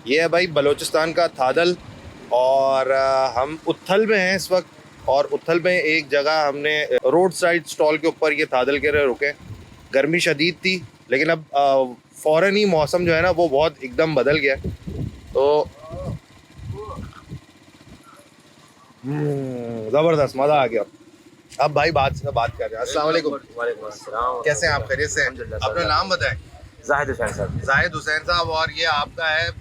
ये है भाई बलूचिस्तान का थादल और हम उथल में हैं इस वक्त। और उथल में एक जगह हमने रोड साइड स्टॉल के ऊपर ये थादल के लिए रुके। गर्मी शदीद थी लेकिन अब फ़ौरन ही मौसम जो है ना वो बहुत एकदम बदल गया। तो ज़बरदस्त मज़ा आ गया। अब भाई बात कर रहे हैं। अस्सलाम वालेकुम। वालेकुम अस्सलाम। कैसे हैं आप? खैरियत से हैं? अपना नाम बताएं। जाहिद हुसैन साहब। जाहिद हुसैन साहब। और ये आपका है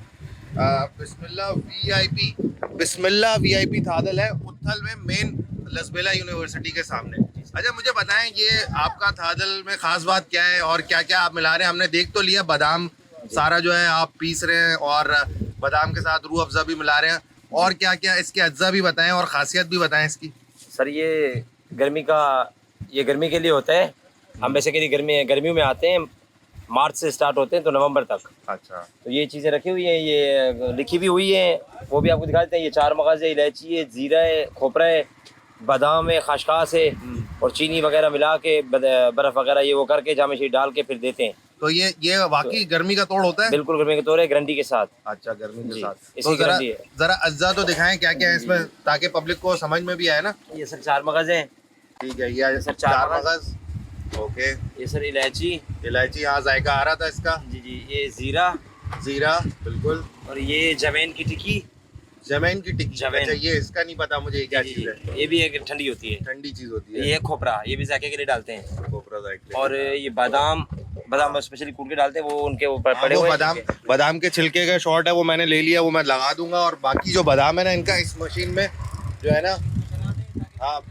बिस्मिल्लाह वीआईपी थादल है उथल में, मेन लसबेला यूनिवर्सिटी के सामने। अच्छा मुझे बताएं ये आपका थादल में ख़ास बात क्या है और क्या क्या आप मिला रहे हैं? हमने देख तो लिया बादाम सारा जो है आप पीस रहे हैं और बादाम के साथ रूह अफ़ज़ा भी मिला रहे हैं, और क्या क्या इसके अज्जा भी बताएं और ख़ासियत भी बताएं इसकी। सर ये गर्मी के लिए होता है। हम बेसिकली गर्मियों में आते हैं, मार्च से स्टार्ट होते हैं तो नवंबर तक। अच्छा। तो ये चीज़ें रखी हुई हैं, ये लिखी भी हुई हैं, वो भी आपको दिखा देते हैं। ये 4 मगज़ है, इलायची है, ज़ीरा है, खोपरा है, बादाम है, खसखस है और चीनी वगैरह मिला के बर्फ़ वगैरह ये वो करके जामे शीट डाल के फिर देते हैं। तो ये वाकई गर्मी का तोड़ होता है? बिल्कुल गर्मी के तौर है, गारंटी के साथ। अच्छा गर्मी के जी, साथ। इसकी तो गारंटी है। जरा अज्जा तो दिखाएं क्या क्या है इसमें ताकि पब्लिक को समझ में भी आए ना। ये सर 4 मगज़ हैं। ठीक है, ये सर 4 मगज़। ओके। ये सर इलायची। इलायची, हाँ जायका आ रहा था इसका। जी जी। ये ज़ीरा बिल्कुल। और ये जवैन की टिक्की। जमैन की टिक्की। जवैन। अच्छा ये इसका नहीं पता मुझे, ये क्या चीज़ है? ये भी एक ठंडी होती है, ठंडी चीज़ होती है। ये खोपरा, ये भी जायके के लिए डालते हैं। कोपरा जायके। और ये बादाम स्पेशली कूट के डालते हैं, वो उनके ऊपर पड़े वो हुए बादाम के छिलके का शॉट है, वो मैंने ले लिया, वो मैं लगा दूंगा। और बाकी जो बादाम है ना इनका इस मशीन में जो है ना। हाँ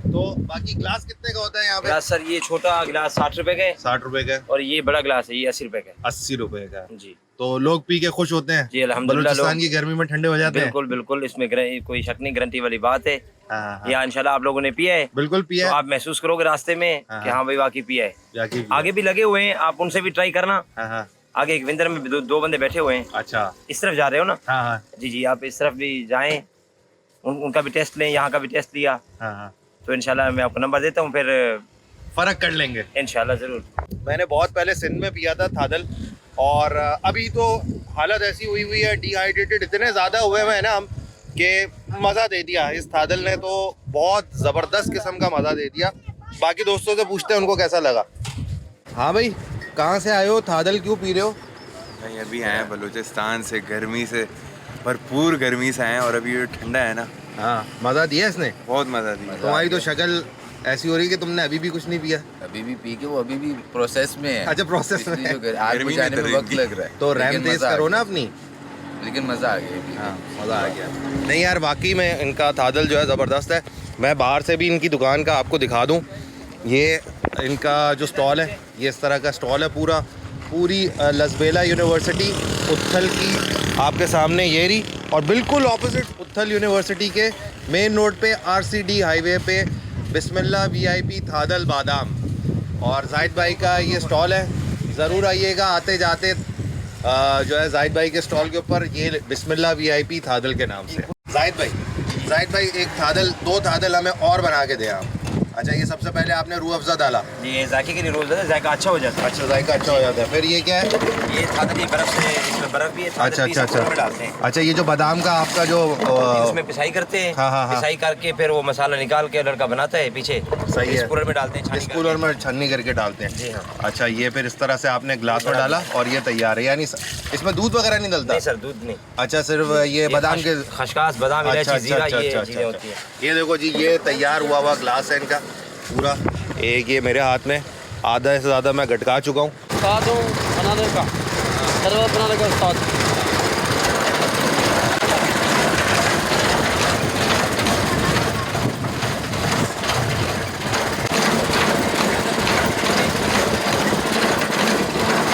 तो बाकी ग्लास कितने का होता है यहाँ पे? गिलास सर ये छोटा गिलास 60 रुपए का है। 60 रुपए का। और ये बड़ा गिलास है, ये 80 रुपए का है। 80 रुपए का। जी। तो लोग पी के खुश होते हैं जी अल्हम्दुलिल्लाह। बलूचिस्तान की गर्मी में ठंडे हो जाते हैं। बिल्कुल बिल्कुल, इसमें कोई शक नहीं, गारंटी वाली बात है। हाँ। या इंशाल्लाह आप लोगों ने पिया है, बिल्कुल पिया तो है। आप महसूस करोगे रास्ते में कि हाँ भाई वाकई पिया है। जाके आगे भी लगे हुए हैं, आप उनसे भी ट्राई करना। हाँ। आगे एक विंदर में दो बंदे बैठे हुए हैं। अच्छा। इस तरफ जा रहे हो ना? हाँ। जी जी, आप इस तरफ भी जाएं, उनका भी टेस्ट लें, यहाँ का भी टेस्ट लिया। हाँ। तो इंशाल्लाह मैं आपको नंबर देता हूँ, फिर फर्क कर लेंगे इंशाल्लाह ज़रूर। मैंने बहुत पहले सिंध में पिया था थादल, और अभी तो हालत ऐसी हुई है, डिहाइड्रेटेड इतने ज़्यादा हुए हैं ना हम कि मज़ा दे दिया इस थादल ने। तो बहुत ज़बरदस्त किस्म का मज़ा दे दिया। बाकी दोस्तों से पूछते हैं उनको कैसा लगा। हाँ भाई, कहाँ से आए हो? थादल क्यों पी रहे हो? भाई अभी आए हैं बलूचिस्तान से, गर्मी से भरपूर गर्मी से आए हैं, और अभी ये ठंडा है ना। हाँ, मज़ा दिया इसने? बहुत मज़ा दिया। तुम्हारी तो शक्ल ऐसी हो रही है कि तुमने अभी भी कुछ नहीं पिया। अभी भी पी के वो अभी भी प्रोसेस में है। अच्छा प्रोसेस में है। आग गर्मी बुझाने में में तो वक्त लग रहा है। तो रैम लेकिन तेज मज़ा आ करो गया। ना अपनी। लेकिन मज़ा आ गया पी के। हाँ मज़ा आ गया। नहीं यार वाकई में इनका थादल जो है ज़बरदस्त है। मैं बाहर से भी इनकी दुकान का आपको दिखा दूँ। ये इनका जो स्टॉल है, ये इस तरह का स्टॉल है पूरी लसबेला यूनिवर्सिटी उथल की आपके सामने ये रही, और बिल्कुल ऑपोजिट उथल यूनिवर्सिटी के मेन रोड पे RCD हाईवे पे बिस्मिल्लाह VIP थादल बादाम। और जाहिद भाई का ये स्टॉल है, ज़रूर आइएगा आते जाते। जो है जाहिद भाई के स्टॉल के ऊपर ये बिस्मिल्लाह VIP थादल के नाम से। जाहिद भाई एक थादल, 2 थादल हमें और बना के दे आप। अच्छा ये सबसे पहले आपने रूह अफ़ज़ा डाला। ये जायके के लिए रोज़ है, जायका अच्छा हो जाता है। अच्छा जायका अच्छा हो जाता है। फिर ये क्या है? ये थादल, ये बर्फ़ से, इसमें बर्फ़ भी है। अच्छा में डालते हैं। अच्छा ये जो बादाम का आपका जो उसमें पिसाई करते हैं। हाँ। पिसाई करके फिर वो मसाला निकाल के लड़का बनाता है पीछे। सही है। इस कूलर में डालते हैं, इस कूलर में छन्नी करके डालते हैं। जी हाँ। अच्छा ये फिर इस तरह से आपने ग्लास में डाला और ये तैयार है, यानी इसमें दूध वगैरह नहीं डलता? नहीं सर, दूध नहीं। अच्छा सिर्फ ये बादाम के खसखस, बादाम, इलायची, जीरा, ये चीज़ें होती हैं। ये देखो जी, ये तैयार हुआ ग्लास है इनका पूरा। एक ये मेरे हाथ में आधा से ज़्यादा मैं गटका चुका हूँ। बनाने का, शरबत बनाने का उस्ताद।